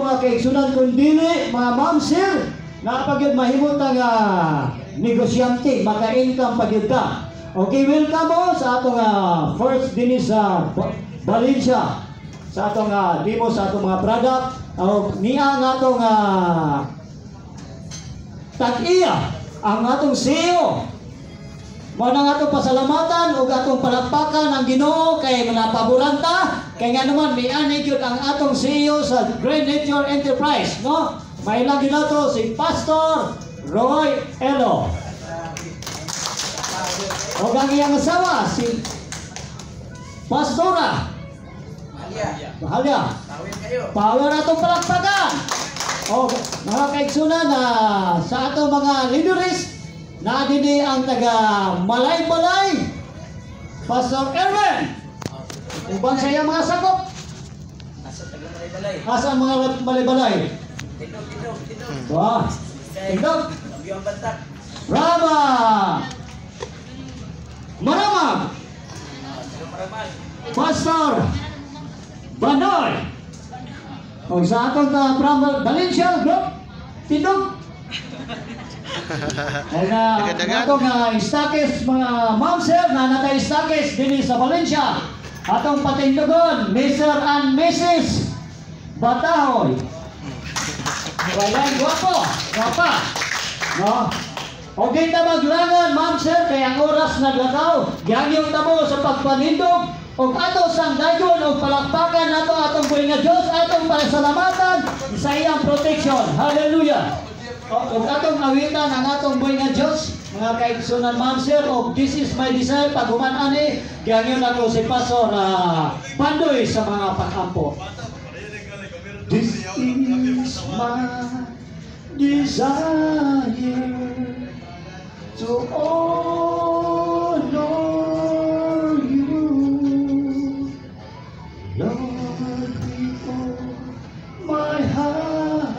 mga kaigsunan kundili, mga ma'am, sir, napagyod mahimot ang negosyante, maka-income pagyod ka. Okay, welcome mo sa atong first din sa Valencia, sa atong demo sa atong mga product. Niya ang atong tag-iya, ang atong CEO. Mo nang atong pasalamatan ug atong palakpakan ang Ginoo kay napaboranta kay nga naman miani gyud ang atong CEO sa Great Nature Enterprise, no? May lagi na to si Pastor Roy Elo. O ang iyang asawa si Pastora Bahalya. Power atong palakpakan. O mga kaigsunan sa atong mga leaders na dini ang taga Malay-Balay, Pastor Erwin. Uban sa iyang mga sakop. Asa taga Malay-Balay. Asa ang mga Malay-Balay? Tindog. Wah, Tindog. Ang bantak. Brava. Maramag. Maramal. Pastor Banoy. O sa atong from Valencia Group, Tindog. Ay atong stakes mga ma'am sir na natay stakes din sa Valencia. Atong patindugon, Mr. and Mrs. Batahoy. Walang guwapa. No? Okay na maglangan, ma'am sir, kaya ang oras naglakaw. Gyangyon ta mo sa pagpanindog. O ato sang dayon o palakpakan nato atong buhay nga Diyos, atong pasalamatan sa iyang protection. Hallelujah. O atong awitan ang atong buhay nga Diyos, mga kaigsunan ma'am sir, o this is my desire, pag human-ani, gyangyon ako si Pastor Pandoy sa mga pag-ampo. This is my desire to honor you, Lord, before my heart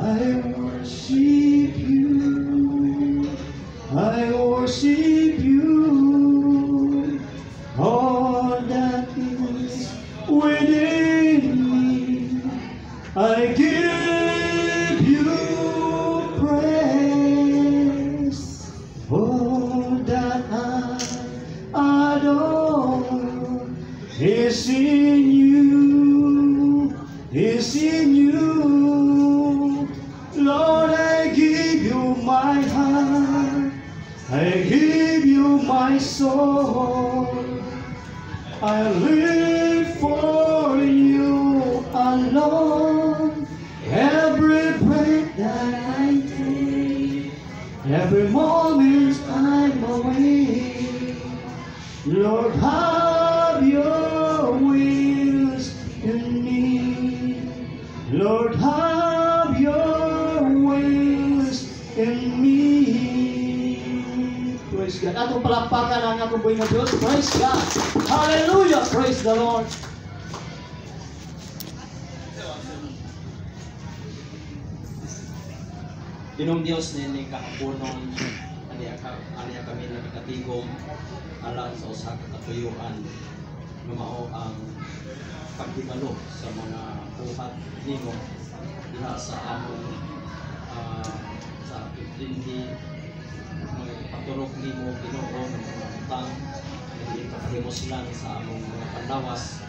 I worship you, all that is within me, I give you praise, all that I adore is in you, Lord, I give you my heart, I give you my soul, I live for you alone. Every breath that I take, every moment I'm away, Lord, have your wings in me, Lord, have your wings in me. Praise God. Atong palakpakan ang atong buhay na Diyos. Praise God. Hallelujah. Praise the Lord. Ginong Dios ni kahaponon aniya kami nagkatigom alang sa usa ka katuyuan nga mao ang pagdibalo sa mga buhat nimo diha sa among sa pagdindi paturok nimo Ginoo ng mga utang dili pakahimos lang sa among mga panlawas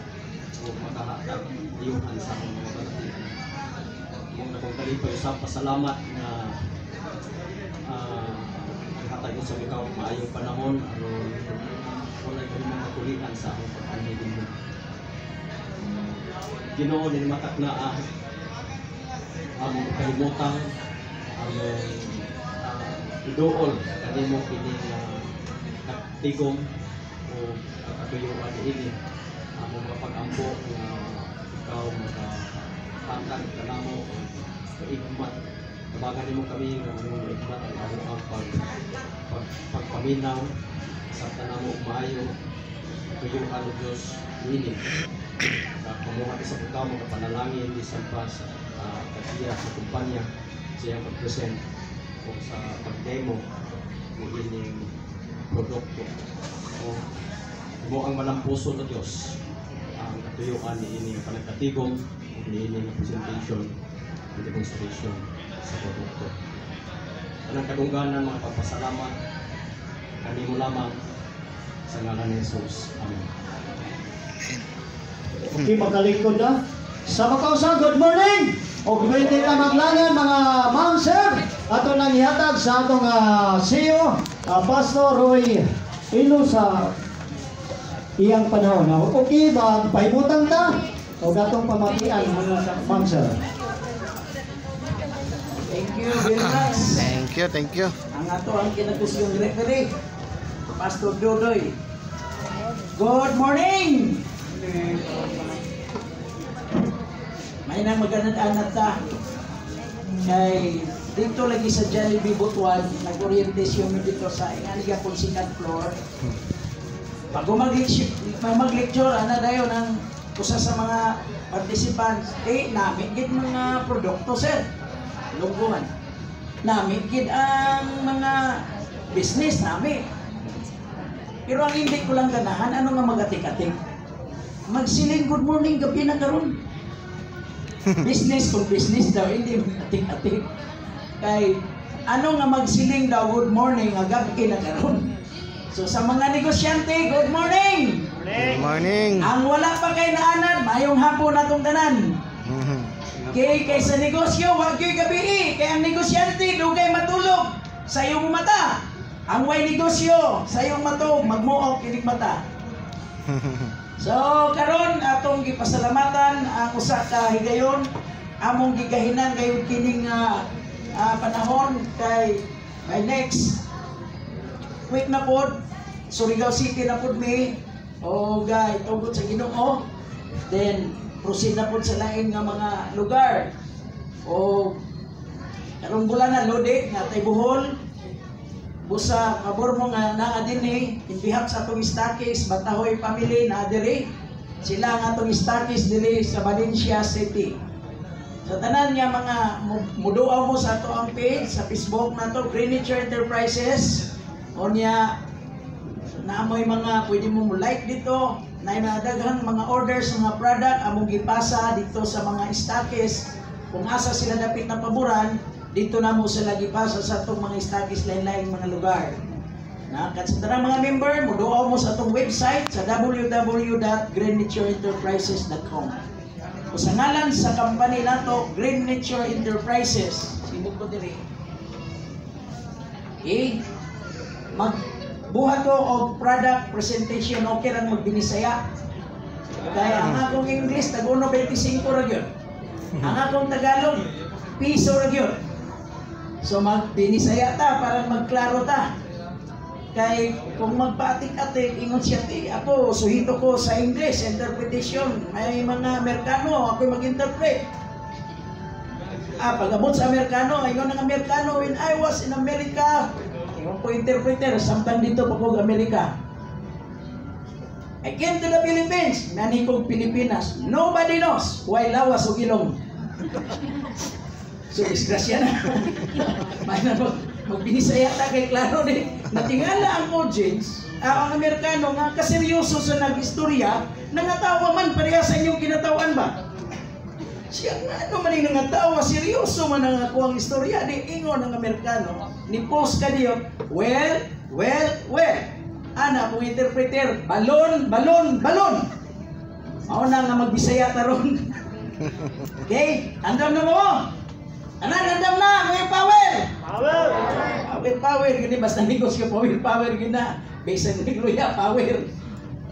o makahatag diyuhan sa among mga balatian. Mong nagpagdalipoy sa pasalamat na hatag sa ikaw maayong panahon aron wala kami mga kulitan sa among pagpanilig mo. Ginoo ni matak na among kalimutan among idool kanimo kini tigom o katuyuan ini among mapag-ampo nga ikaw makatangkad kanamo kaigmat. Tabagan nimo kami nga among igmat ang among pagpaminaw sa tanamo maayo katuyuan ng Dios ini. Kamuha sa ikaw mga panalangin bisan pa sa katiya sa kumpanya siya mag-present o sa pag-demo o ining produkto o mo ang malampuso ng Diyos ang katuyuan ni ining panagkatigong o niini nga presentation and demonstration sa produkto. Anang kadungganan mga pagpasalamat kanimo lamang sa ngalan ni Jesus. Amen. Okay, magkalikod na. Sa makausa, good morning! O gawin ka maglangan mga ma'am sir. Ato nang ihatag sa atong CEO, Pastor Roy Ino sa iyang panahon. Okay ba, paibutang ta? O gatong pamatian mga ma'am sir. Thank you very much. Thank you. Ang ato ang kinagusyong referee, Pastor Dodoy. Good morning! May nang magandang ta. Kay dito lagi sa Jollibee Butuan, nag-orientation mi dito sa Inganiga pong second floor. Bago mag-lecture, ana dayon ang usa sa mga participants, namin gid mga produkto, sir. Lungguan. Namin gid ang mga business namin. Pero ang hindi ko lang ganahan, ano nga magatik-atik? Magsiling good morning, gabi na karon. Business kung business daw, hindi magatik-atik. Kay, ano nga magsiling daw good morning, gabi na karon. So sa mga negosyante, good morning! Good morning. Ang wala pa kay naanan, mayong hapon na itong tanan. Kay sa negosyo, wag yo'y gabi. Kaya ang negosyante, dugay matulog sa iyong mata. Ang way negosyo, sa iyong matog, magmuok kinig mata. So, karon atong gipasalamatan ang usa ka higayon, among gigahinan kayo kining panahon kay by next week na pod, Surigao City na pod mi, o tungkol sa Ginoo. Then proceed na po sa lain nga mga lugar. O karong bulan na Lodi, nga tay Bohol, busa kabor mo nga naa dinhi, in behalf sa atong Stakis, Batahoy family na diri. Sila nga atong Stakis diri sa Valencia City. Sa tanan nga mga muduaw mo sa ato ang page sa Facebook nato, Greenwich Enterprises. O niya naamoy mga pwede mo like dito, na daghang mga orders mga product among gipasa dito sa mga Stakis. Kung asa sila dapit na paboran, dito na mo sila gipasa sa atong mga Stakis lain-lain mga lugar. Sa mga member, muduaw mo sa atong website sa www.greennatureenterprises.com. O sa ngalan sa company nato, Green Nature Enterprises, sibog ko diri. Magbuhat ko og product presentation, okay lang magbinisaya. Kaya ang akong English, tag-1.25 ra gyud. Ang akong Tagalog, piso ra gyud. So magbinisaya ta para magklaro ta. Kay kung magpaatik-atik, ingon siya, ako suhito ko sa English, interpretation. May mga Amerikano, ako mag-interpret. Pag-abot sa Amerikano, ingon ng Amerikano, when I was in America, ingon ko interpreter, samtang dito pa ko Amerika. I came to the Philippines, nani kong Pilipinas. Nobody knows why lawas o ilong. So, disgrasya na. May na magbinisaya ta kay klaro ni. Natingala ang audience, ang Amerikano nga kaseryoso sa nag-istorya, nangatawa man pareha sa inyong kinatawan ba? Siya nga ano man yung nangatawa, seryoso man ang ako ang istorya, di ingon ng Amerikano, ni post ka diyo, well. Ana, kung interpreter, balon. Mauna nga magbisaya taron. Okay, andam na mo. Andam na, may power. Power, gini basta negosyo power gina. Based on Luya, power.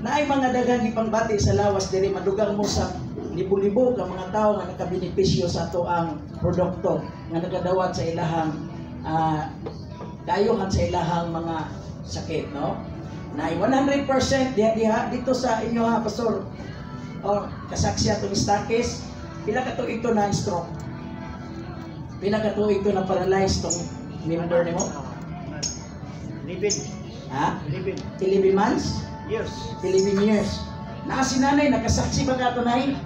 Naay mga daghang ipangbati sa lawas diri, madugang mo sa libo-libo ka mga tao nga nakabenepisyo sa ato ang produkto nga nagadawat sa ilahang dayohan sa ilahang mga sakit, no? Na 100% diha dito sa inyo ha, Pastor. O kasaksi atong Stakis, pila ka tuig to na stroke. Pila ka tuig to na paralyzed tong member nimo? 11. Ha? 11 months? years. 11 years. Naa si nanay, nakasaksi ba ka ito, nay?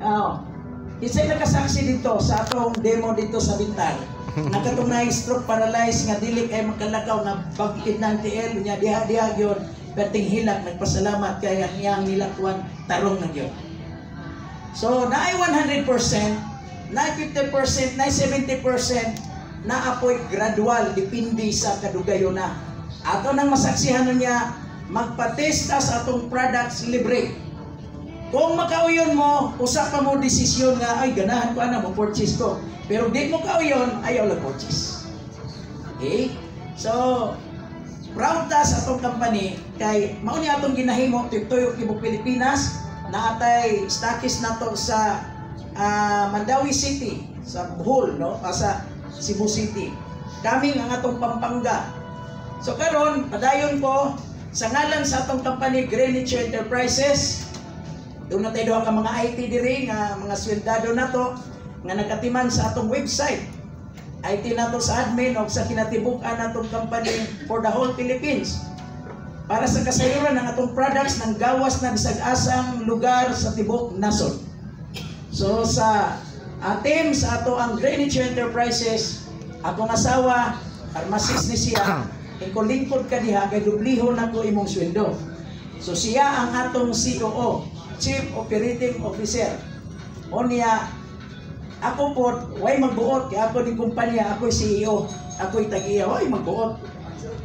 Oo. Isa'y nakasaksi dito sa atong demo dito sa Bintar. Nakatunay stroke paralyzed nga dili kay makalakaw nga bagkit ng TL nya diha yun perting hilak nagpasalamat kay ang iyang nilakwan tarong na yun. So, naay 100%, naay 50%, naay 70%, naapoy gradual, depende sa kadugayon na. Ato nang masaksihan niya, magpatesta sa atong products libre. Kung makauyon mo, usa pa mo desisyon nga, ay ganahan ko ana mo purchase ko. Pero di mo kauyon, ayaw lang purchase. Okay? So, proud ta sa atong company kay mao ni atong ginahimo tuyok tibok Pilipinas na atay stockist nato sa Mandawi City, sa Bohol, no? Sa Cebu City. Kami ang atong Pampanga. So karon padayon ko sa ngalan sa atong company Greenwich Enterprises. Doon na tayo ka mga IT diri nga mga sweldado nato nga nagkatiman sa atong website. IT nato sa admin o sa kinatibuk-an natong company for the whole Philippines. Para sa kasayuran ng atong products ng gawas na bisag-asang lugar sa tibok nasod. So sa team sa ato ang Greenwich Enterprises, akong asawa, pharmacist ni siya, lingkod ka diha kay dubliho na ko imong sweldo. So siya ang atong COO, Chief Operating Officer. O niya, ako po, way magbuot, kaya ako ni kumpanya, ako'y CEO, ako'y tag-iya, way magbuot.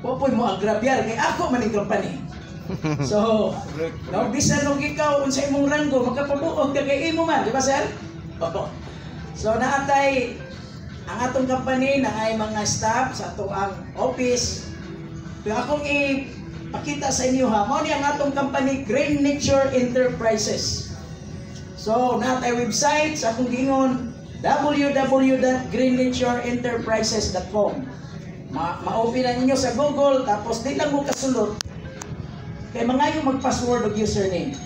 Popoy mo agrabyar, kaya ako man yung company. So, no, bisan nung ikaw, unsa imong ranggo, magkapabuot ka kay imo man, di ba sir? Opo. So, naatay, ang atong company, na ay mga staff sa ato ang office. Kaya akong ipakita sa inyo ha, mo ni ang atong company, Green Nature Enterprises. So, naatay website sa akong gingon, www.greennatureenterprises.com. Ma-open na ninyo sa Google, tapos di lang mo kasulot. Kaya mga yung mag-password o username.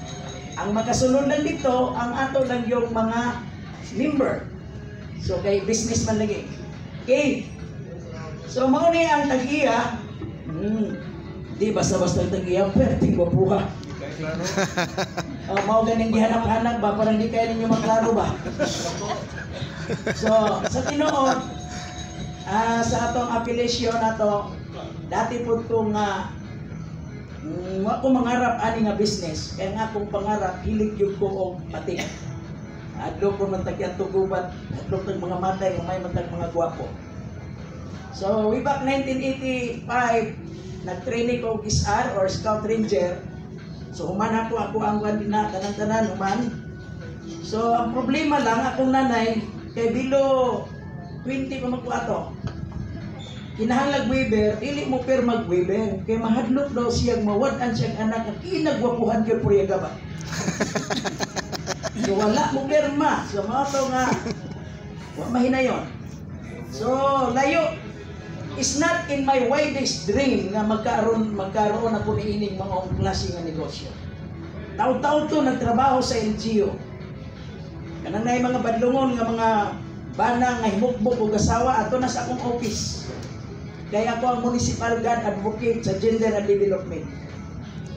Ang makasunod lang dito, ang ato lang yung mga member. So, kay businessman lagi. Okay. So, mauni ang tag-iya. Di basta-basta tag-iya, perting wapuha. Mao ganing gihanap-hanap ba, parang di kaya ninyo maklaro ba? So, sa tinuod, sa atong affiliation na to, dati po itong ako mangarap ani nga business, kaya nga akong pangarap, hilig yun ko o pati. Adlo ko man tagyan tugubat, adlo tag mga matay, may matag mga gwapo. So, way back 1985, nag-training ko GISAR or Scout Ranger. So, human ako ang na tanan-tanan, human. So, ang problema lang, akong nanay, kay bilo 20 pa magkuato. Kinahanglag Weber, dili mo per mag-Weber. Kay mahadlok daw siyang mawadan siyang anak, at kinagwapuhan yun po yung gaba. So, wala mo perma. So, mga ito nga, mahina yun. So, layo. It's not in my wildest dream na magkaroon ako niining mga klase ng negosyo. Taon-taon to nagtrabaho sa LGU. Kanang na mga badlungon nga mga banang nga himukbok o gasawa, ato na sa akong office. Kaya ako ang municipal guard advocate sa gender and development.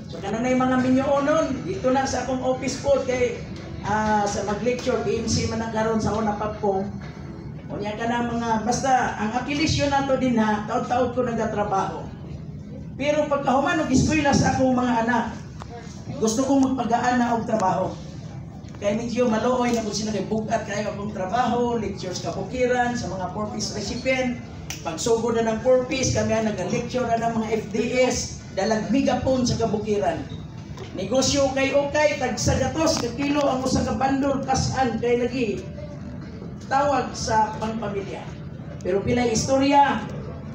So kanang na mga minyoonon, dito na sa akong office po kay sa mag-lecture, PMC man ang karon sa una papong. Unya ka na mga, basta ang affiliation nato din ha, taon-taon ko nagatrabaho. Pero pagkahuman og eskwela sa akong mga anak, gusto kong magpagaan na og trabaho. Kaya medyo maluoy na kung sino kay bugat kayo akong trabaho, lectures kabukiran sa mga purpose recipient. Pagsugod na ng purpose, kami nag-lecture na ng mga FDS, dalag megapon sa kabukiran. Negosyo kay okay, tag sa gatos, kakilo ang usa ka bandol, kasan kay lagi tawag sa pangpamilya. Pero pilay istorya,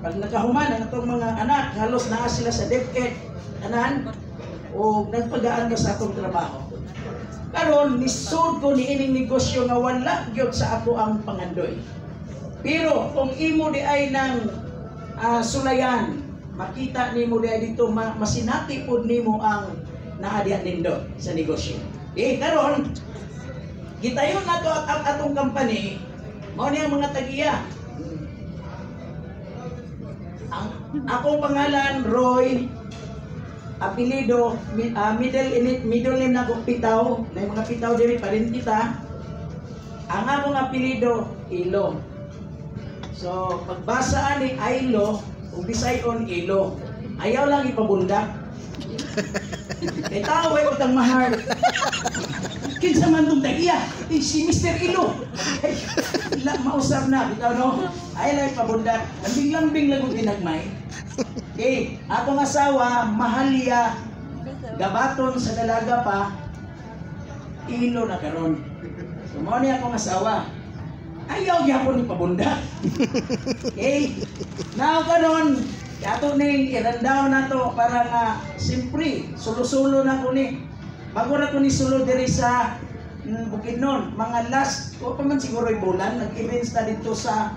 pag nakahuman ang itong mga anak, halos naa sila sa DepEd, anan, o nagpagaan ka sa akong trabaho. Karon nisod ko ni ining negosyo nga wala gyud sa ako ang pangandoy. Pero kung imo di ay ng sulayan, makita nimo di ay dito masinati pud nimo ang naadian nindo sa negosyo. Karon gitayon nato at atong company, mao ni ang mga tagiya. Ang akong pangalan Roy, apelido middle name na ko Pitaw, may mga Pitaw diri pa rin kita. Ang akong apelido Ilo. So pagbasa ni Ilo, ug Bisayon Ilo. Ayaw lang ipabundak. Kay tao ay utang mahal. Kinsa man tong tagiya, si Mr. Ilo. Ay, mausap na, bitaw no. Ay lang pabundak. Lambing-lambing lang kung tinagmay. Okay, akong asawa, mahalya, gabaton sa dalaga pa, ilo na karon. So, mo ni akong asawa. Ayaw gyapon ni pabundak. Okay, now karon, ato ning irandaw na to para nga simpre sulo-sulo na ko ni bago na ko ni sulo diri sa Bukidnon mga last ko pa man siguro bulan nag-events na dito sa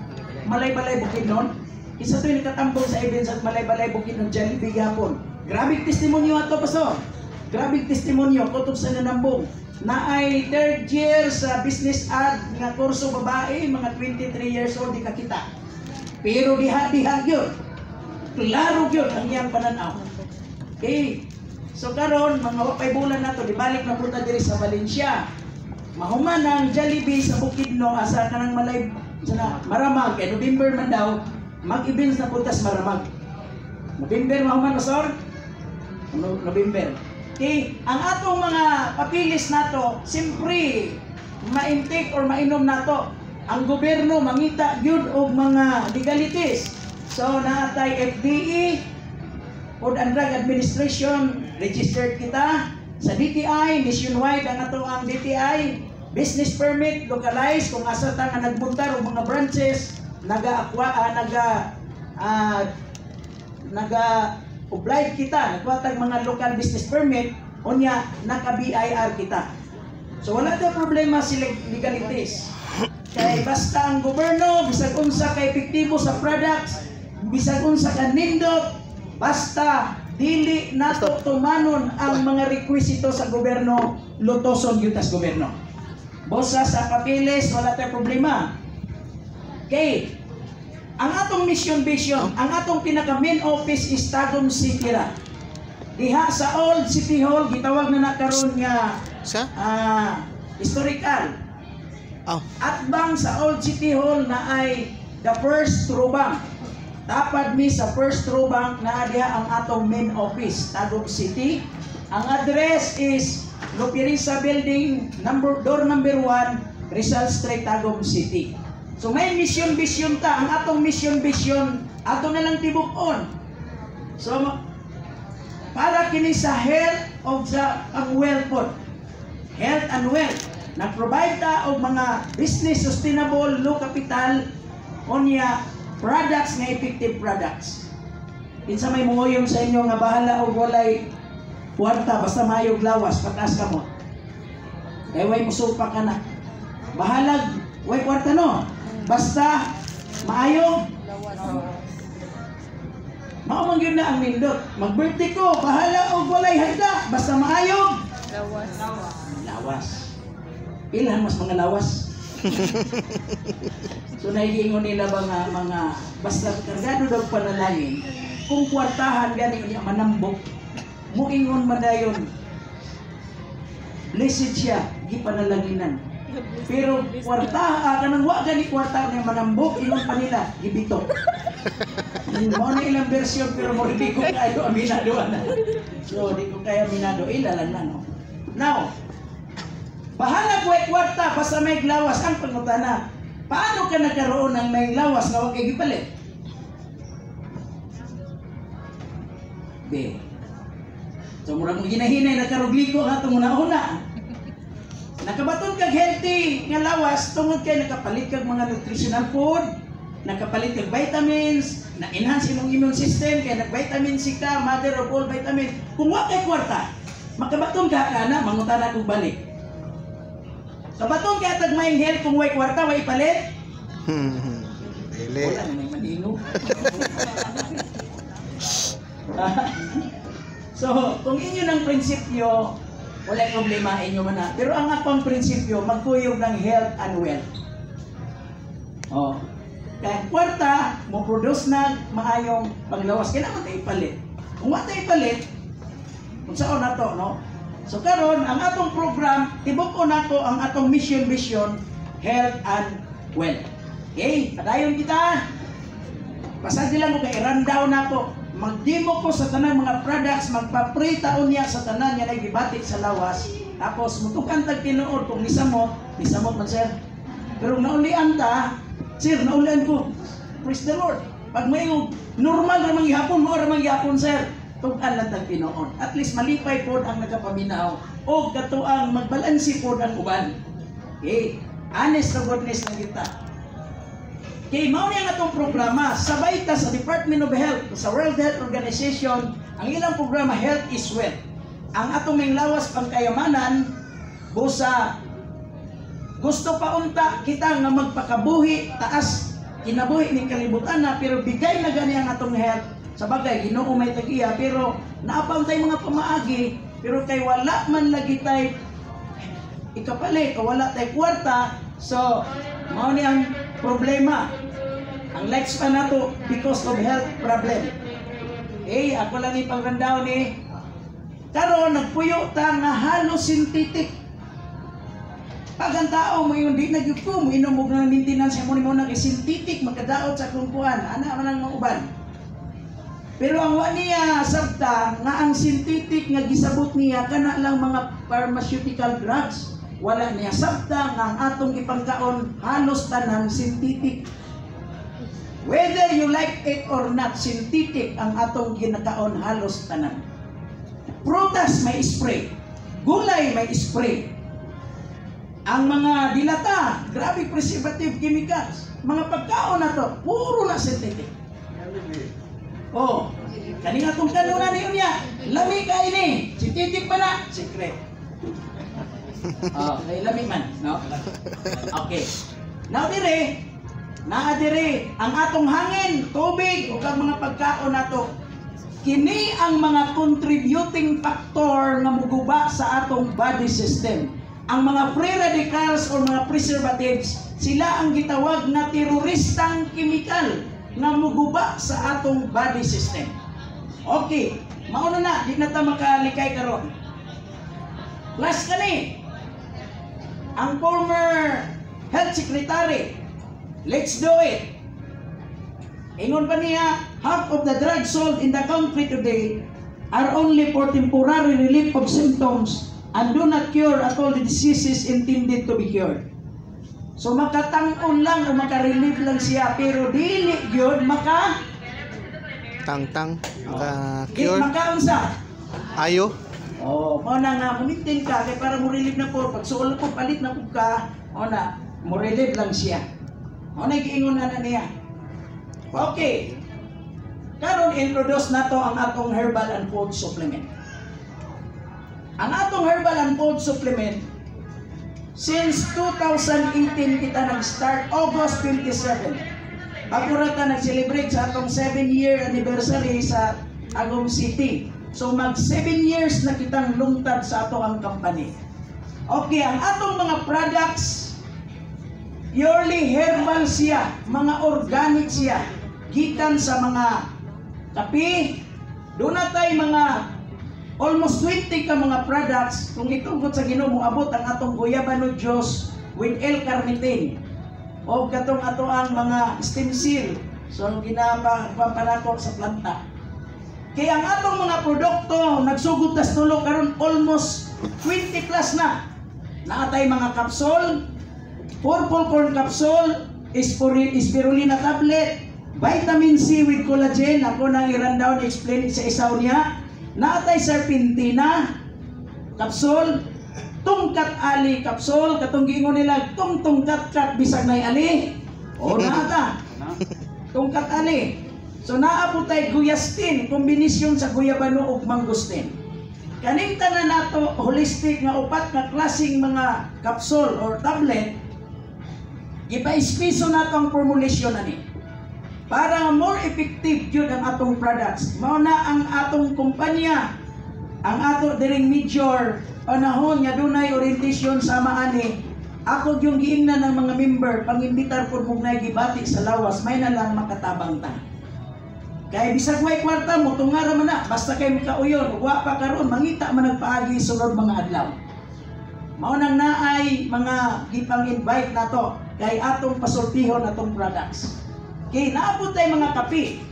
Malay-Balay Bukidnon isa to yung nakatambong sa events at Malay-Balay Bukidnon Jollibee gapon grabe testimonyo ato paso grabe testimonyo kutob sa nanambong na ay 3rd year sa business ad nga kurso babae mga 23 years old di kakita pero diha gyud klaro gyud ang iyang pananaw. Okay. So karon mga wapay bulan nato dibalik na punta diri sa Valencia. Mahuman ang Jollibee sa Bukidnon asa kanang malay sana Maramag kay November man daw mag-events na punta sa Maramag. November mahuman masor? November. Okay, ang atong mga papilis nato simpre ma-intake or mainom nato. Ang gobyerno mangita gyud og mga legalities. So, naatay FDE, Food and Drug Administration, registered kita. Sa DTI, nationwide ang ato ang DTI, business permit, localized, kung asa ta nga nagbuntar o mga branches, nag-oblige kita, nagwatag mga local business permit, unya, naka-BIR kita. So, wala tayo problema sila legalities. Kaya basta ang gobyerno, bisag unsa kay epektibo sa products, bisag unsa ka nindot basta dili nato tumanon ang mga rekwisito sa gobyerno lutoson gyud tas gobyerno bosa sa papilis wala tay problema okay ang atong mission vision ang atong pinaka main office is Tagum City ra diha sa old city hall gitawag na karon nga Sa? historical At bang sa old city hall na ay the first true bank tapad mi sa First True Bank na diha ang atong main office, Tagum City. Ang address is Lupirisa Building, door number 1, Rizal Street, Tagum City. So may mission vision ta. Ang atong mission vision, ato na lang tibuk-on. So, para kini sa health of the wealth po. Health and wealth. Nag-provide ta og mga business sustainable, low capital, onya, products nga effective products. Kinsa may munguyong sa inyo nga bahala og walay kwarta basta mayog lawas pataas ka mo. Kay way musupa ka na. Bahalag way kwarta no. Basta maayog lawas. Mao man gyud na ang nindot. Mag-birthday ko, bahala og walay handa basta maayog lawas. Lawas. Ilan mas mga lawas? So naiingon nila mga basta kargado daw panalangin kung kwartahan gani niya manambok muingon madayon blessed siya di panalanginan pero kwartahan kanang wa gani kwartahan niya manambok ingon pa nila gibito mo na ilang version pero mo di ko kayo aminado na so di ko kaya aminado ilalan na no now bahala ko ay kwarta basta may lawas ang pangutana. Paano ka nagkaroon ng may lawas na huwag kay gipalit? Be. So murag mo ginahinay nagkarugliko nga itong una-una. Nakabaton kag healthy nga lawas tungod kay nakapalit kag mga nutritional food, nakapalit kag vitamins, na-enhance imong immune system kay nag-vitamin C ka, mother of all vitamin. Kung wa kay kwarta, makabaton ka na mangutana kog balik. Kabaton kaya tag may health kung way kwarta way palit? Dili. Wala na may manino. So, kung inyo ng prinsipyo, wala problema inyo man na. Pero ang akong prinsipyo, magkuyog ng health and wealth. Oh. Kaya kwarta, mo produce na maayong panglawas. Kailangan tayo ipalit. Kung wala tayo ipalit, kung saan na to, no? So karon ang atong program tibok-on nato ang atong mission vision health and wealth. Okay, padayon kita. Pasagi lang ko kay rundown nato magdemo ko sa tanang mga products, magpa-pray taon niya sa tanan nga nagibatik sa lawas, tapos mutukan tag tinuod kung nisamot man sir. Pero naulian ta, sir, naulian ko. Praise the Lord. Pag may normal ramang gihapon, mo ramang gihapon sir, tugan lang tag tinuod. At least malipay pod ang nagapaminaw o katuang magbalansi pod ang uban. Okay, honest to goodness na kita. Kay mao niya nga itong programa, sabay ta sa Department of Health, sa World Health Organization, ang ilang programa, Health is Wealth. Ang atong may lawas pangkayamanan, busa, gusto pa unta kita nga magpakabuhi, taas, kinabuhi ng kalibutan na, pero bigay na gani ang atong health. Sa bagay, Ginoo may tag-iya, pero naapang tayo mga pamaagi, pero kay wala man lagi tayo ikapalit, o wala tayo kwarta, so, mao ni ang problema. Ang lifespan nato because of health problem. Eh, ako lang ipagrandaw ni karon nagpuyo ta nga halos synthetic. Pag ang tao mo yung di nagyuko, mo inom mo ng maintenance mo ni mo na synthetic magkadaot sa kungkuan, ana man ang mauban. Pero ang wa niya sabta nga ang synthetic nga gisabot niya kana lang mga pharmaceutical drugs. Wala niya sabta nga ang atong ipangkaon halos tanan synthetic. Whether you like it or not, synthetic ang atong ginakaon halos tanan. Prutas may spray, gulay may spray. Ang mga dilata, grabe preservative chemicals. Mga pagkaon na to, puro na synthetic. Oh, kani nga itong kanunan niya, lami ka ini, synthetic pa na, secret. Oh, kay lami man, no? Okay. Now dire, ang atong hangin, tubig, ug ang mga pagkaon nato. Kini ang mga contributing factor nga muguba sa atong body system. Ang mga free radicals o mga preservatives, sila ang gitawag na teroristang chemical nga muguba sa atong body system. Okay, mauna na, di na ta makalikay karon. Last kani, ang former health secretary, let's do it. Ingon pa niya, half of the drugs sold in the country today are only for temporary relief of symptoms and do not cure at all the diseases intended to be cured. So makatang-on lang o makarelieve lang siya, pero dili yun Tang-tang, di cure. makaunsa. Ayo. Oh, mo na nga mumintin ka kay para mo relieve na po pag suol ko palit na po ka, o na mo relieve lang siya. O na giingon na niya. Okay. Karon introduce nato ang atong herbal and food supplement. Ang atong herbal and food supplement since 2018 kita nag-start August 27. Ako rata nag-celebrate sa atong 7-year anniversary sa Agong City. So mag 7 years na kitang lungtad sa ato ang company. Okay, ang atong mga products purely herbal siya, mga organic siya, gikan sa mga kape. Doon na tayo mga almost 20 ka mga products. Kung itungkot sa Ginoo mo abot ang atong guyabano juice with L-carnitine o katong ato ang mga stem cell. So ginapampanako sa planta. Kaya ang atong mga produkto nagsugod tas tulo karon almost 20 plus na. Naatay mga capsule, purple corn capsule, spirulina tablet, vitamin C with collagen. Ako nang i-rundown explain sa isaw niya. Naatay serpentina capsule, tungkat ali capsule, katong giingon nila tungkat bisag nay ali. O naata. Tungkat ali. So naabot tay guyastin, kombinasyon sa guyabano ug mangustin. Kaning tanan nato holistic nga upat nga klaseng mga capsule or tablet, ipa-espiso nato ang formulation ani. Para more effective yun ang atong products. Mao na ang atong kumpanya, ang ato diring major panahon nga dunay orientation sa maani. Ako yung giingnan ng mga member, pangimbitar po mong nagibati sa lawas, may na lang makatabang ta. Kaya bisag may kwarta mo, tungara man na, basta kayo makauyon, wa pa karon mangita man nagpaagi sunod mga adlaw. Mao nang naay mga gipang-invite nato kay atong pasultihon atong products. Kay naabot tay mga kape.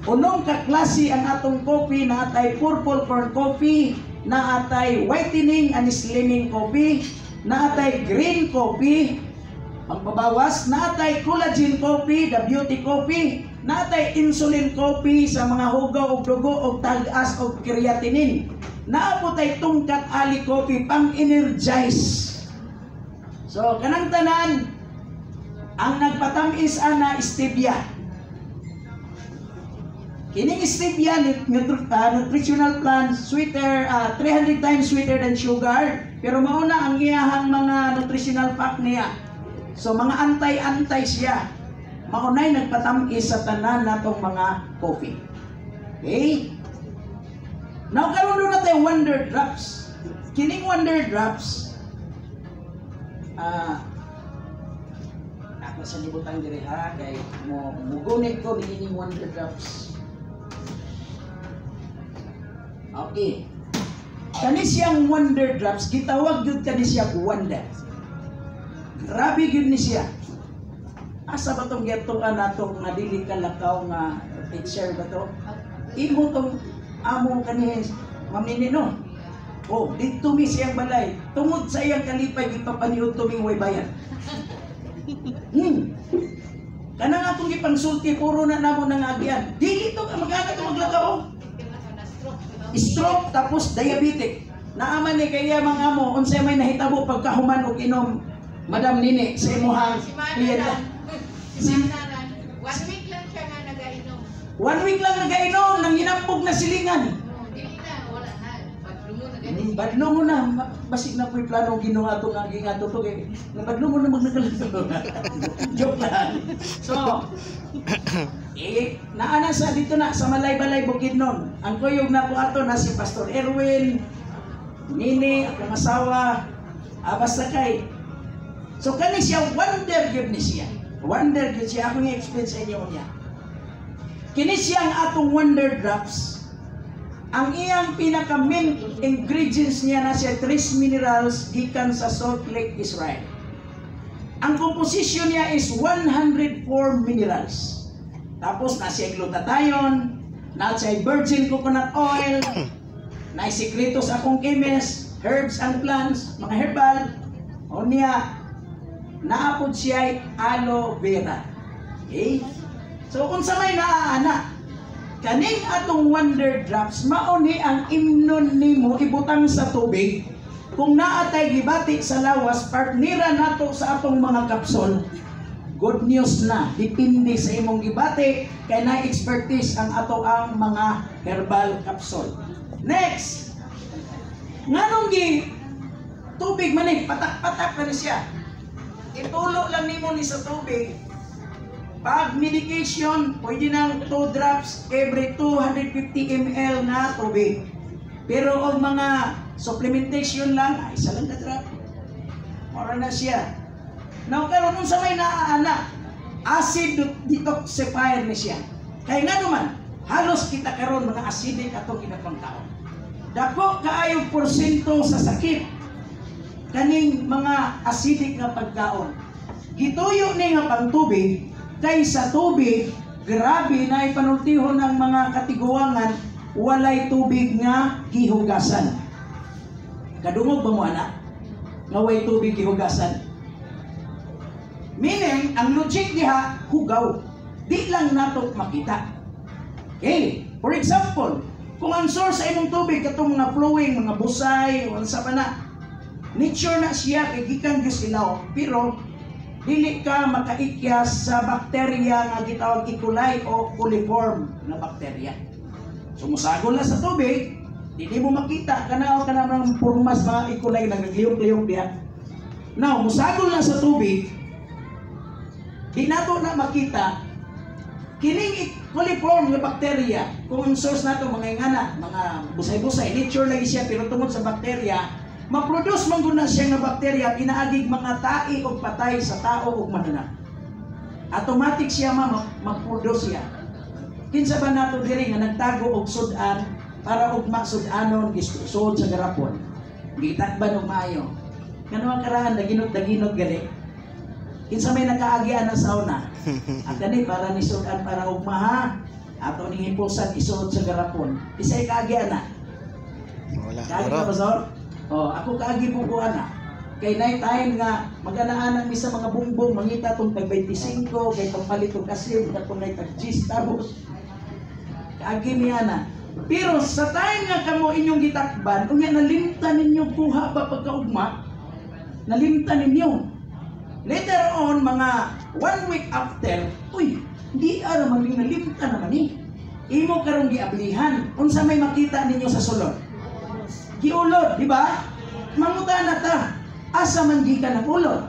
Unong ka klase ang atong coffee, naatay purple corn coffee, naatay whitening and slimming coffee, naatay green coffee, pagbabawas, naatay collagen coffee, the beauty coffee, naatay insulin coffee sa mga hugaw og dugo og tagas og creatinine. Naapotay tungkat ali coffee pang energize. So kanang tanan ang nagpatamis ana stevia. Kining stevia nutritional plant sweeter 300 times sweeter than sugar, pero mauna ang iyahang mga nutritional fact niya. So mga antay-antay siya. Maunay nagpatamis sa tanan natong mga coffee. Okay? Now karon na tayo Wonder Drops. Kining Wonder Drops ako sa libutan diri ha kay mo mugunit ko kining Wonder Drops. Okay. Kani siyang Wonder Drops, gitawag gyud kani siya Wonder. Grabe gyud ni siya. Asa ba tong gituan natong nadili kalakaw nga teacher ba to? Imo tong amo kanihin mamini no. Oh, dito mi siyang balay. Tungod sa iyang kalipay gipapaniud to mi way bayan. Kanang akong gipangsulti puro na namo nang agyan. Dili to magana to maglakaw. Stroke tapos diabetic. Naaman ni kaya mga amo unsay may nahitabo pagkahuman og inom Madam Nini sa imuhang kliyenta. One week lang siya nga nagainom. 1 week lang nagainom nang inampog na silingan. Dili na, wala na. Badlungo na ganito. Badlungo na, basig na po'y plano ginawa ito nga gingato ito eh. Badlungo na magnagalato. Joke lang. So, naana sa dito na, sa Malay-Balay Bukidnon. Ang kuyog na po ato na si Pastor Erwin, Nini, akong asawa, basta kay. So, kani siya, wonder yun ni siya. Wonder yun siya. Akong i-explain sa inyo niya. Kini siya ang atong Wonder Drops. Ang iyang pinaka-main ingredients niya na siya 3 minerals gikan sa Salt Lake, Israel. Ang composition niya is 104 minerals. Tapos na siya glutathione, na siya virgin coconut oil, na sikreto sa akong chemist, herbs and plants, mga herbal, o niya, naapod siya aloe vera. Okay? So kung sa may naaana, kaning atong Wonder Drops, mauni ang imnon nimo ibutang sa tubig. Kung naatay gibati sa lawas, partnera nato sa atong mga kapsol. Good news na, dipindi sa imong gibati, kay na-expertise ang ato ang mga herbal kapsol. Next, nganong gi tubig manig, patak-patak na siya. Itulo lang nimo ni sa tubig. Pag medication, pwede ng 2 drops every 250 ml na tubig. Pero ang mga supplementation lang, ay isa lang na drop. Mora na siya. Now, karon kung sa may naaana, acid detoxifier ni siya. Kaya nga naman, halos kita karon mga acidic atong inatong tao. Dako kaayong porsyento sa sakit kaning mga acidic nga pagkaon. Gituyo ni nga pang tubig, kay sa tubig, grabe na ipanultihon ng mga katiguangan, walay tubig nga gihugasan. Kadungog ba mo anak? Nga way tubig gihugasan. Meaning, ang logic diha, hugaw. Di lang nato makita. Okay, for example, kung ang source sa imong tubig, katong mga flowing, mga busay, o sa pana, nature na siya, kay gikan gisilaw, pero dili ka makaikyas sa bakterya nga gitawag E. coli o coliform na bakterya. So musagol na sa tubig, hindi mo makita kanaw ka ng purmas mga E. coli na nagliyok-liyok diha. Now, musagol na sa tubig, di nato na makita kining E. coliform nga bakterya. Kung ang source nato mga ingana, mga busay-busay, nature lagi siya, pero tungod sa bakterya, ma-produce man guna siya nga bakterya pinaagig mga tae o patay sa tao o mananap. Automatic siya mag-produce siya. Kinsa ba nato diri nga nagtago og sudan para og masudanon gisud sa garapon. Gitakban og maayo. Ngano ang karahan daginot gali. Kinsa may nakaagi ana sauna. At kani para ni sudan para og maha. ato ning hipusan isuod sa garapon. Isay kaagi ana. Wala. Kaagi ka pastor? Oh, ako kaagi po ko ana. Kay night time nga maganaan mi sa mga bumbong mangita tong tag 25 kay pampalit og asin katong nay tag 10 tapos kaagi mi ana. Pero sa time nga kamo inyong gitakban, unya nalimtan ninyo kuha pa pagkaugma, nalimtan ninyo. Later on, mga 1 week after, uy, di ara man nalimtan naman ni. Imo karong giablihan, unsa may makita ninyo sa sulod? Giulod, di ba? Mangutana ta, asa man gikan ang ulod?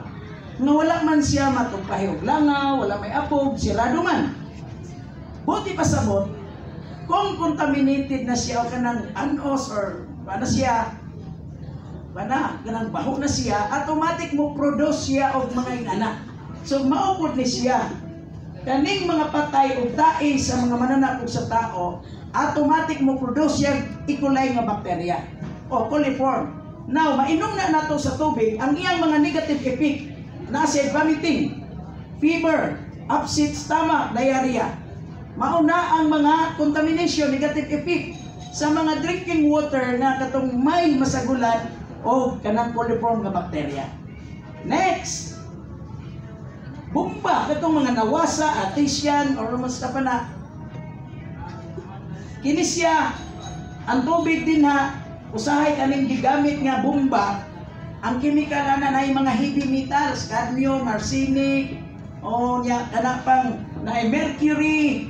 Nga wala man siya matugpahig langaw, wala may apog, sirado man. Buti pa sabot, kung contaminated na siya o kanang anos or ano siya, kanang baho na siya, automatic mo produce siya og mga inana. So maupod ni siya. Kaning mga patay o tae sa mga mananakop sa tao, automatic mo produce siya ikulay nga bakterya o coliform. Now, mainom na nato sa tubig, ang iyang mga negative effect na sa vomiting, fever, upset stomach, diarrhea. Mauna ang mga contamination, negative effect sa mga drinking water na katong may masagulan o kanang coliform nga bakterya. Next, bumba katong mga nawasa, artesian, or mas pa na. Kini siya, ang tubig din ha, usahay kaning gigamit nga bumba, ang chemical na ay mga heavy metals, cadmium, arsenic, o nya kana pang na mercury.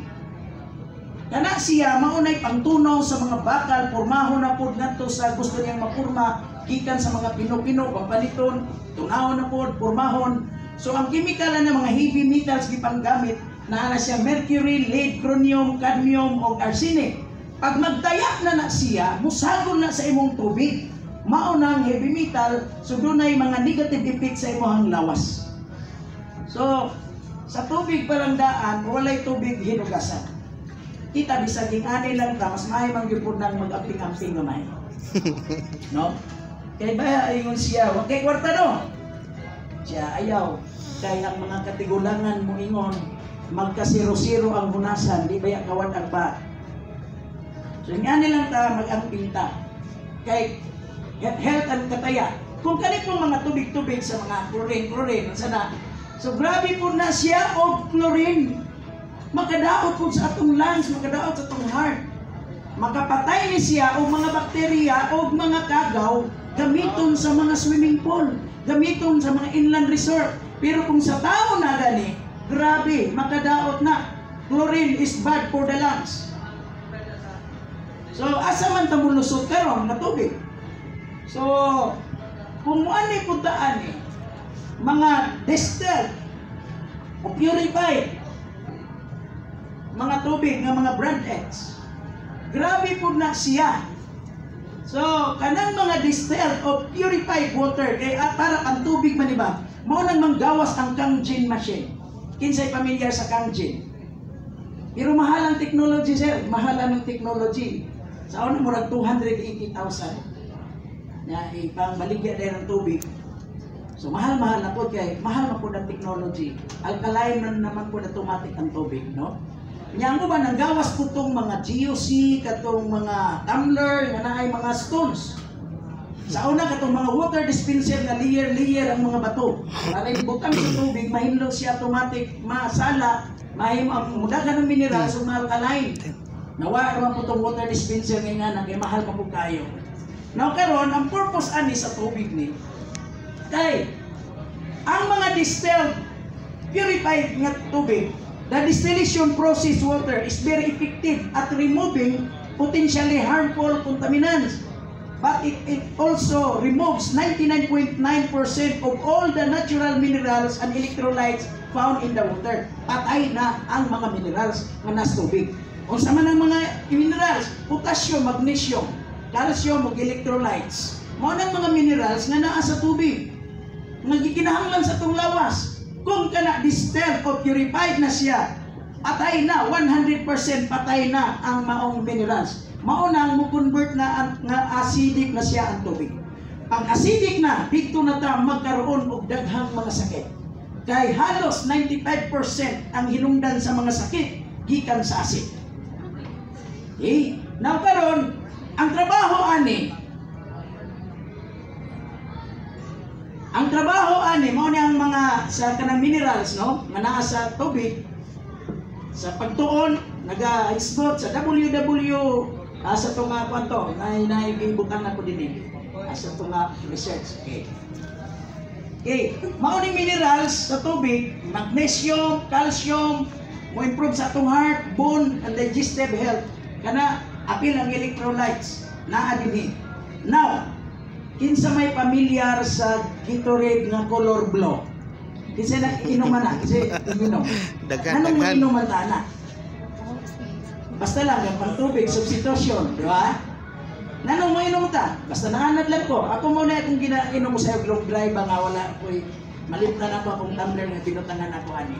Kana siya maunay pangtunaw sa mga bakal, pormahon na pod ngadto sa gusto niyang mapurma gikan sa mga pino-pino, pampaliton, tunahon na pod, pormahon. So ang chemical na mga heavy metals gipanggamit na siya mercury, lead, chromium, cadmium o arsenic. Pag magdaya na siya, musagon na sa imong tubig. Maunang heavy metal, so dunay mga negative effect sa imong lawas. So sa tubig palang daan, walay tubig hinugasan. Kita bisaging ani lang ta, mas maay man gyud nang mag-amping-amping gamay. No? Kay ba ingon siya, wa kay kwarta no. Siya ayaw kay ang mga katigulangan mo ingon magkasiro-siro ang hunasan, di baya kawat ang ba. So ani lang ta mag-amping ta. Kay health and kataya. Kung kani pong mga tubig-tubig sa mga chlorine sana. So grabe po na siya og chlorine. Makadaot po sa atong lungs, makadaot sa atong heart. Makapatay ni siya o mga bakterya o mga kagaw gamiton sa mga swimming pool, gamiton sa mga inland resort. Pero kung sa tao na gani, grabe, makadaot na. Chlorine is bad for the lungs. So asa man ta mulusot karon nga tubig. So kung ani pud ta ani mga distilled o purified mga tubig nga mga brand X. Grabe po na siya. So, kanang mga distilled o purified water, kay para ang tubig man iba, mao nang manggawas ang Kangen machine. Kinsay pamilyar sa Kangen? Pero mahal ang technology, sir. Mahal ang technology. Sa una, murag 280,000 na ipangbaligya dahil ng tubig. So, mahal-mahal na po kay mahal na po ng technology. Alkaline naman po automatic ang tubig, no? Nya mo ba nanggawas po itong mga GOC, katong mga tumbler, nga naay mga stones. Sa una katong mga water dispenser na layer ang mga bato. Para ibutang sa tubig, mahimlong siya automatic, masala, mudagan ng mineral, so alkaline. Nawa naman po itong water dispenser nga kay mahal pa po kayo. Now karon ang purpose ani sa tubig ni, kay ang mga distilled, purified nga tubig, the distillation process water is very effective at removing potentially harmful contaminants. But it also removes 99.9% of all the natural minerals and electrolytes found in the water. Patay na ang mga minerals nga nasa tubig. Unsa man ang mga minerals? Potassium, magnesium, calcium ug electrolytes. Mao nang mga minerals nga naa sa tubig. Nga gikinahanglan sa tong lawas. Kung kana distilled o purified na siya, patay na, 100% patay na ang maong minerals. Maunang mo convert na nga acidic na siya ang tubig. Pag acidic na, dito na ta magkaroon og daghang mga sakit. Kay halos 95% ang hinungdan sa mga sakit gikan sa acid. Now karon ang trabaho ani mo ni ang mga sa kanang minerals no nga naa sa tubig sa pagtuon naga-export sa WW sa tunga kwanto naibutang na ko dinhi sa tunga research. Okay, mao ni minerals sa tubig, magnesium, calcium, mo improve sa atong heart, bone, and digestive health. Kana apil ang electrolytes naa dinhi. Now, kinsa may pamilyar sa Gatorade nga color blue? Kinsa na inuman na? Kasi inom. Anong mo inuman ta na? Basta lang yung pang-tubig, substitution, di ba? Nanong mo inom ta? Basta naanad lang ko. Ako muna itong ginainom mo sa'yo, long dry ba nga wala ko'y maliptan ako akong tumbler nga binutangan ako ani.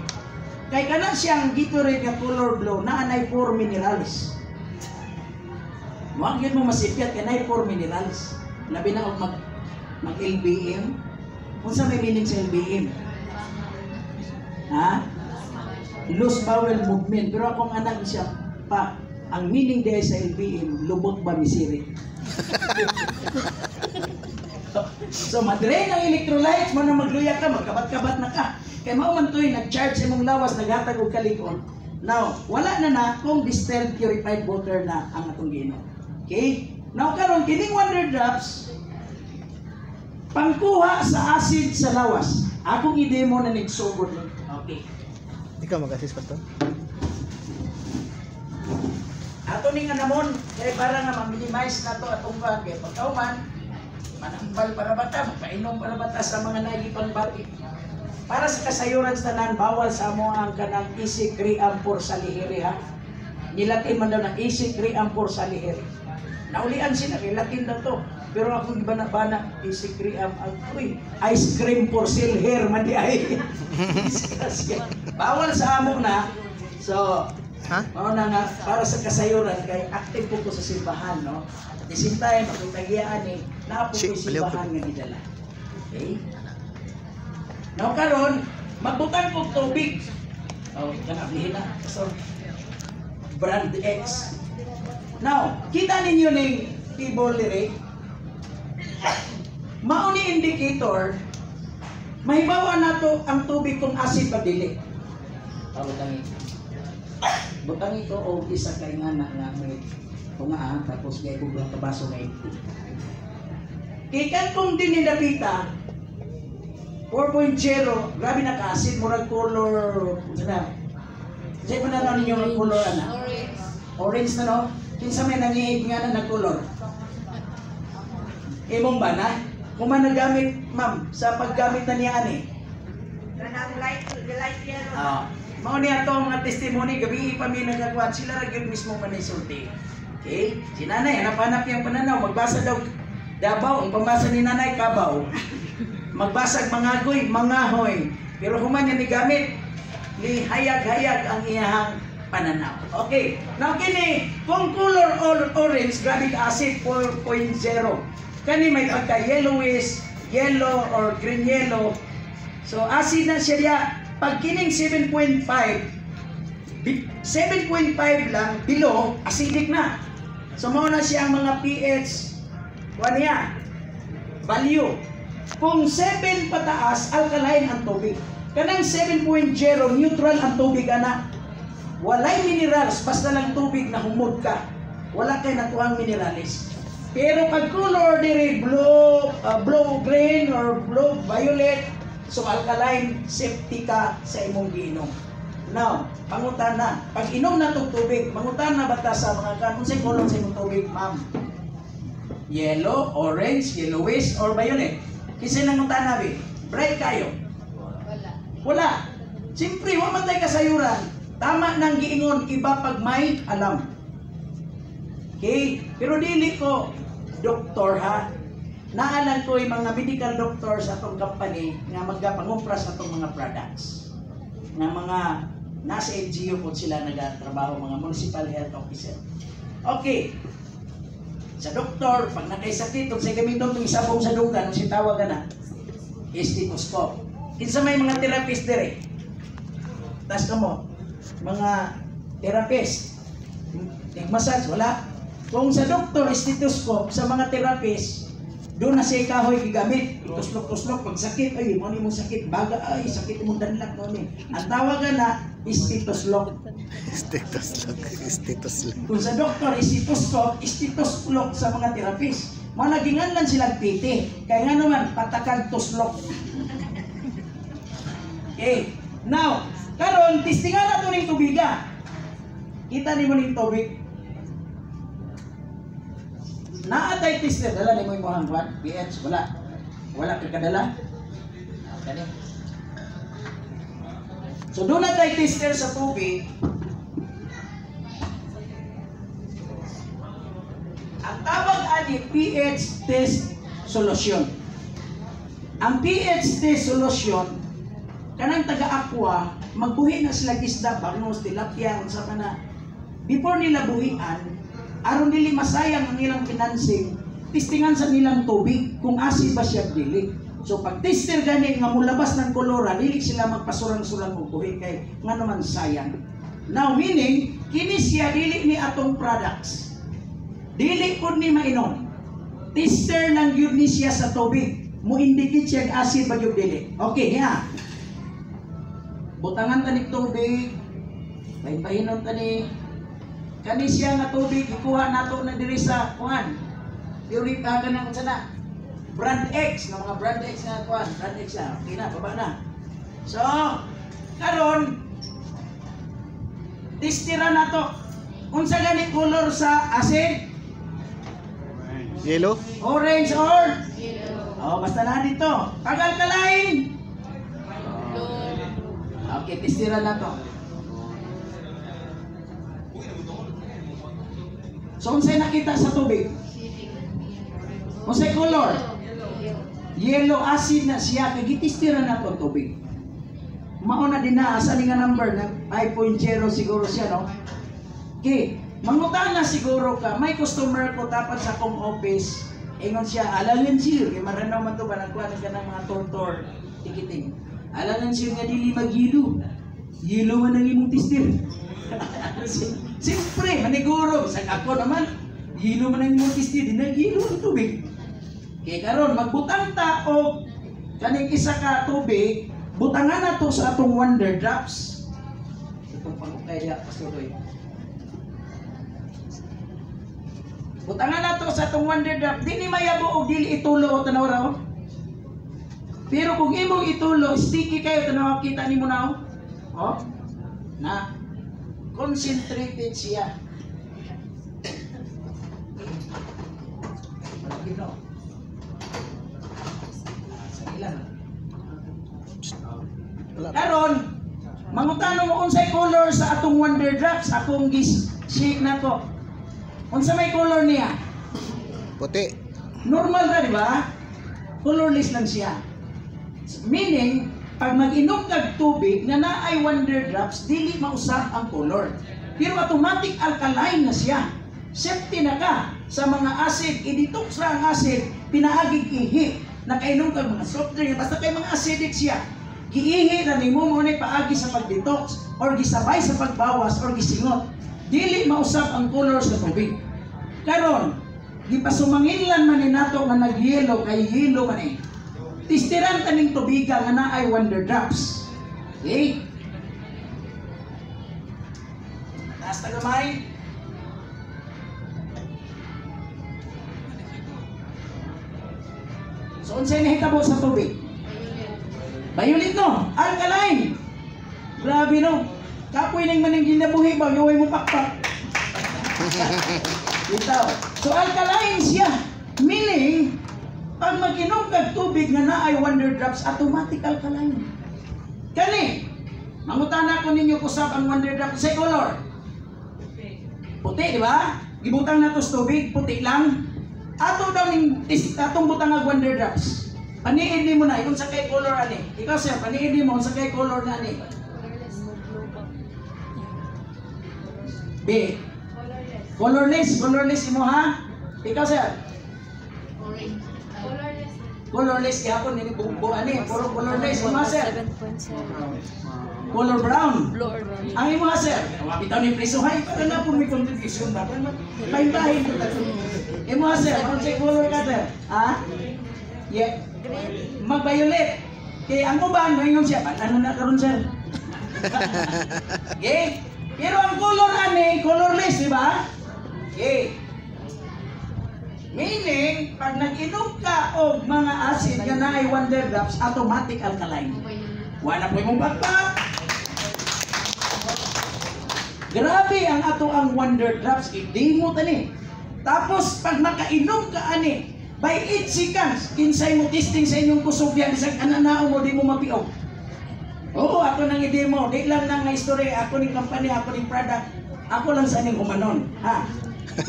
Kay kana siyang Gatorade nga color blue na anay 4 minerals. Huwag yun mo masipyat kaya na 4 minerals. Labi na ako mag-LBM. Kung saan may meaning sa LBM? Ha? Loose bowel movement. Pero akong anak siya pa, ang meaning dahil sa LBM, lubot ba misiri? So, madrain ang electrolytes mo na magluya ka, magkabat-kabat na ka. Kaya mauman to'y nag-charge sa mong lawas, naghatag o kalikon. Now, wala na kung distilled purified water na ang atong giinom. Okay? Now, karon kining Wonder Drops, pangkuha sa acid sa lawas. Akong i-demo na nagsugod. Okay. Ikaw mag-assist, Pastor? Ato ni nga namon, kaya para nga ma-minimize na to atong bagay. Pagkauman, manambal para bata, magpainom para bata sa mga nagipang bati. Para sa kasayuran sa tanan, bawal sa mo ang kanang isik riampor sa lihiri ha. Nilatin man daw na isik riampor sa lihiri. Naulian sila, Latin daw to. Pero ako iba na bana, isik riampor, ice cream for silher, mandi ay. Bawal sa amo na. So, mao na nga, para sa kasayuran, kay active po ko sa simbahan, no? At the same time, akong tagiaan eh, naapo ko simbahan nga gidala. Okay? Now karon, magbutang ko tubig. Oh, kanablihin na. So, brand X. Now, kita ninyo ning table lyric. Mao ni indicator, mahibawa na to ang tubig kung acid pa dili. Butang ito o isa kay nga na may tungaan tapos gay kung lang kabaso na ito. Ikan kung dinidapita 4.0, grabe na ka-acid, murag color, kasi mo na ninyo ang color, ana? Orange na, no? Kinsa may nangihig nga na color? Imong ba na? Kung man nagamit, ma'am, sa paggamit na niya, ani? Kanang light yellow. Mao niya to mga testimony, gabi pa may nagkakuan, sila rin yun mismo manisulti. Okay? Si nanay, hanap-hanap yung pananaw, magbasa daw, Dabaw, ang pambasa ni nanay, Kabaw. Magbasag mangagoy, mangahoy. Pero human yan gamit, ni hayag-hayag ang iyahang pananaw. Okay, now kini, kung color orange, grabe acid 4.0. Kani may pagka yellowish, yellow or green yellow. So acid na siya. Pag kining 7.5 lang below, acidic na. So mao na siya ang mga pH niya, value. Kung 7 pataas, alkaline ang tubig. Kanang 7.0, neutral ang tubig, anak. Walay minerals, basta lang tubig na humod ka. Wala kay natuang minerales. Pero pag color diri blue green or blue violet, so alkaline, safety ka sa imong giinom. Now, pangutan na. Pag inom na itong tubig, pangutan na bata sa mga unsay color sa imong tubig, ma'am? Yellow, orange, yellowish, or violet? Kasi nangutan na, bright kayo? Wala. Siyempre, wala man tayo kasayuran. Tama nang giingon, iba pag may alam. Okay? Pero dili ko, doktor ha, naalan ko yung mga medical doctor sa itong company nga magpangumpra sa itong mga products. Nga mga nasa NGO po sila nagatrabaho, mga municipal health officer. Okay. Sa doktor, pag nakaisakit, kung sa gamiton itong isabong sa dugan, kung sitawag ka na, stethoscope. Kinsa may mga therapist dire. Tas kamo, mga therapist. Massage, wala. Kung sa doktor, stethoscope, sa mga therapist, doon na siya kahoy gigamit. Tuslok-tuslok, pag sakit, ay, mo ni mo sakit, baga, ay, sakit mo danlak mo ni. Ang tawagan na, stethoscope. Stethoscope. Kung sa doktor, stethoscope sa mga therapist. Mga nagingan lang silang piti. Kaya nga naman, patakag tuslok. Okay. Now, karon testingan na ito ng tubiga. Kita ni mo ng tubig. Naatay tester, dala ni mo yung mohang buwan, pH, wala. Wala ka kadala. Kani. So doon na tayo tester sa tubig. Ang tawag ani pH test solution. Ang pH test solution, kanang taga-aqua, magbuhi na sila isda, barnos, tilapia, unsa pa na. Before nila buhian, aron dili masayang ang ilang financing, testingan sa nilang tubig kung asid ba siya dili. So pag tester gani nga mulabas ng kolora, dili sila magpasurang-surang og buhi kay nga naman sayang. Now meaning kini siya dili ni atong products. Dili pud ni mainom. Tester lang gyud ni siya sa tubig. Mo indicate siya asid ba gyud dili. Okay niya. Butangan tanig tubig. Bahin-bahinon tani. Kani siya nga tubig ikuha nato na diri sa kuan. Purify ka nang sana. Brand X, na mga brand X nga kuan, brand X na. Okay na, baba na. So, karon testira nato. Unsa gani color sa acid? Yellow. Orange or? Oh, basta na dito. Pag alkaline. Okay, testira nato. So, unsay nakita sa tubig? Unsay color? Yellow acid na siya. Kaya gitistira na ito tubig. Mauna din na, asa nga number na 5.0 siguro siya, no? Okay, mangutan na siguro ka. May customer ko tapat sa akong office. Ingon siya, alalin siya. Kaya maranaw man ito ba, nagkuhan ka ng mga tortor, tikiting. Alalin siya nga dili mag-yelo. Yelo man ang imong tistir. Siyempre, maniguro. Sa ako naman, yelo man ang imong tistir. Di nag-yelo ang tubig. Kaya karon magbutang ta o kaning isa ka tubig, butangan na to sa atong wonder drops. Itong pangkaya, Pastor Roy. Butangan na to sa atong wonder drops. Di ni mayabo o dili itulo o tanaw raw. Pero kung imong itulo, sticky kayo, tanaw kita ni mo na o. Na concentrated siya. Malaki no. Karon, mangutano mo unsay color sa atong wonder drops, akong shake na to. Unsa may color niya? Puti. Normal ra, di ba? Colorless lang siya. Meaning, pag mag-inom kag tubig na naay wonder drops, dili mausap ang color. Pero automatic alkaline na siya. Safety na ka sa mga acid, i-detox ra ang acid, pinaagig ihi. Nakainom kag mga soft drink, basta kay mga acidic siya. Giihi na nimo mo ni paagi sa pag-detox or gisabay sa pagbawas or gisingot. Dili mausap ang color sa tubig. Karon, gipasumanginlan man ni nato nga nag-yelo kay yelo man eh. Tistiran taning tubiga nga naay wonder drops. Okay? Taas ta gamay. So, unsay nahitabo sa tubig? Violet no? Alkaline! Grabe no? Kapoy nang manang ginabuhi ba? Gawin mo pakpak. Itaw. So, alkaline siya. Meaning, pag mag-inom kag tubig nga naay wonder drops, automatic alkaline. Kani, mangutana ko ninyo kusap ang wonder drops. Say color? Puti, di ba? Gibutang na to sa tubig, puti lang. Ato daw ning atong butang ng wonder drops. Paniid mo na ikon sa kay color ani. Ikaw sir, paniid mo sa kay color na ani. B. Colorless imo ha. Ikaw sir. Orange. Colorless. Colorless gihapon ni bumbo ani, puro colorless mo sir. 7.7. color brown. Ang imo ha sir, bitaw ni preso hay para na po may contribution ba? Pahintahin ko tayo. Imo ha sir, ano say color ka sir? Ha? Yeah. Mag-violet. Kaya ang uban, mayroon siya, ano na karon sir? Okay? Pero ang color ani, colorless, di ba? Okay. Meaning, pag nag-inom ka o mga acid nga na ay wonder drops, automatic alkaline. Wala po yung bakbak. Grabe ang ato ang wonder drops, hindi mo tani. Tapos, pag makainom ka ani, by 8 seconds, kinsay mo testing sa inyong kusog yan, isang ananao mo, di mo mapiog. Oo, ako nang i-demo. Di lang nang na-story, ako ni company, ako ni product, ako lang sa inyong umanon. Ha?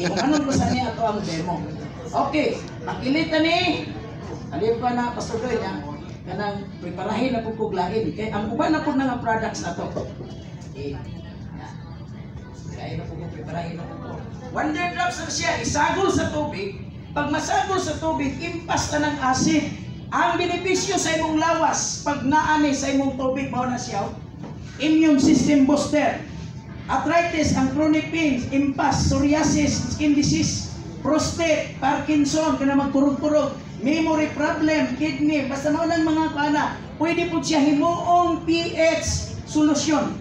Umanon ko sa niya, ito ang demo. Okay, makilit na ni. Alip ka na, pastuloy niya. Kanang preparahin na po kuglain. Kaya ang uban na po nga products na to. Okay. Kaya na po preparahin na po. Wonder drops na siya, isagol sa tubig. Pag masagol sa tubig, impas na ng acid. Ang benepisyo sa imong lawas, pag naani sa imong tubig, mao na siya. Immune system booster. Arthritis, ang chronic pain, impas, psoriasis, skin disease, prostate, Parkinson, kana magkurog-kurog, memory problem, kidney, basta mao lang mga kana. Pwede po siya himuong pH solusyon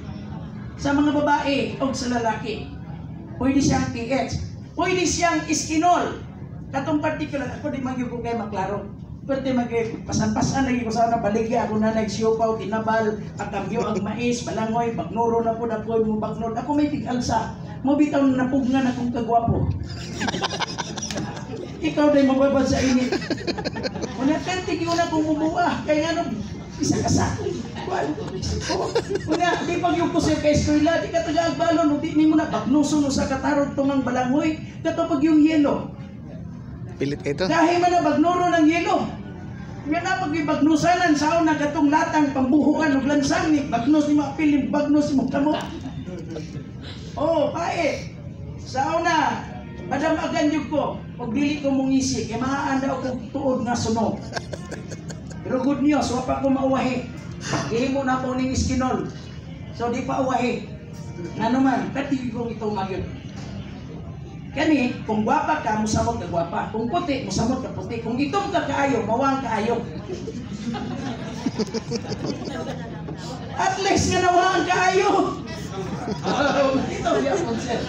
sa mga babae o sa lalaki. Pwede siyang pH. Pwede siyang iskinol. Katong particular, ako di magyugo kay maklaro. Pwede magpasan-pasan lagi ko sana baligya ako na nagsiupaw, tinabal, pagkambyo ang mais, balangoy, bagnuro na po na po mo bagnuro. Ako may tig-alsa. Mabitaw na napugnan akong kagwapo. Ikaw din mababad sa init. Una kantig yun akong bumuha. Kaya ano, isa ka sa akin. Una, di pag yung kusir kay eskwela, di ka taga-agbalon, di mo na bagnuso no sa katarog tungang balangoy, katapag yung yelo. Pilit ka ito. Dahil man na bagnuro ng yelo. Nga na pag bagnusanan sa una katong latang pambuhuan o lansang ni bagnus ni mapilim, bagnus ni mukamo. Oh, pae. Sa una, madamagan yun ko. Pag dili ko mong isi, kaya maaanda ako tuod nga sunog. Pero good news, wala pa ko mauwahi. Ihimo na po ning iskinol. So di pa uwahi. Nga naman, katigil kong itong magyod. Kani, kung gwapa ka, musamot ka gwapa. Kung puti, musamot ka puti. Kung itong ka kaayo, mawang kaayo. At least nga nawang kaayo. Ito, yan po sir.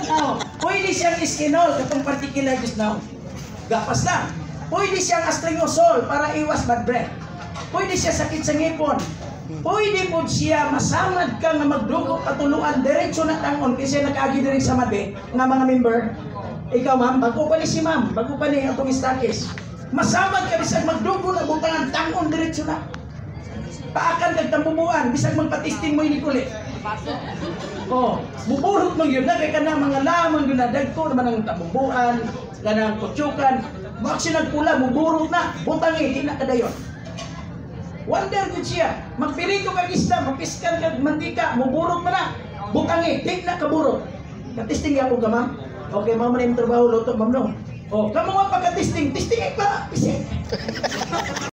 Now, pwede siyang iskinol, katong particular just now. Gapas lang. Pwede siyang astringosol para iwas bad breath. Pwede siya sakit sa ngipon. Pwede po siya masamad ka nga magdugo patuluan diretso na tangon kasi nag-agi diri sa madi nga mga member. Ikaw ma'am, bago pa ni si ma'am, bago pa ni atong istakis. Masamad ka bisag magdugo na butangan tangon diretso na. Paakan kag tambubuan bisag magpatisting mo ini kulit. Oh, muburot mo yun na kay kana mga lamang yun na dagko naman ang tambubuan, kanang kutsukan. Maksi nagpula, muburot na, butangi, di na kadayon. Wonder good siya. Magpirito kag isda, mapiskan kag mantika, muburot man na. Butangi, di na kaburot. Katisting ako ka ma'am. Okay, ma'am na yung trabaho luto, ma'am no. Oh, kamo nga pagka-testing, testing pa.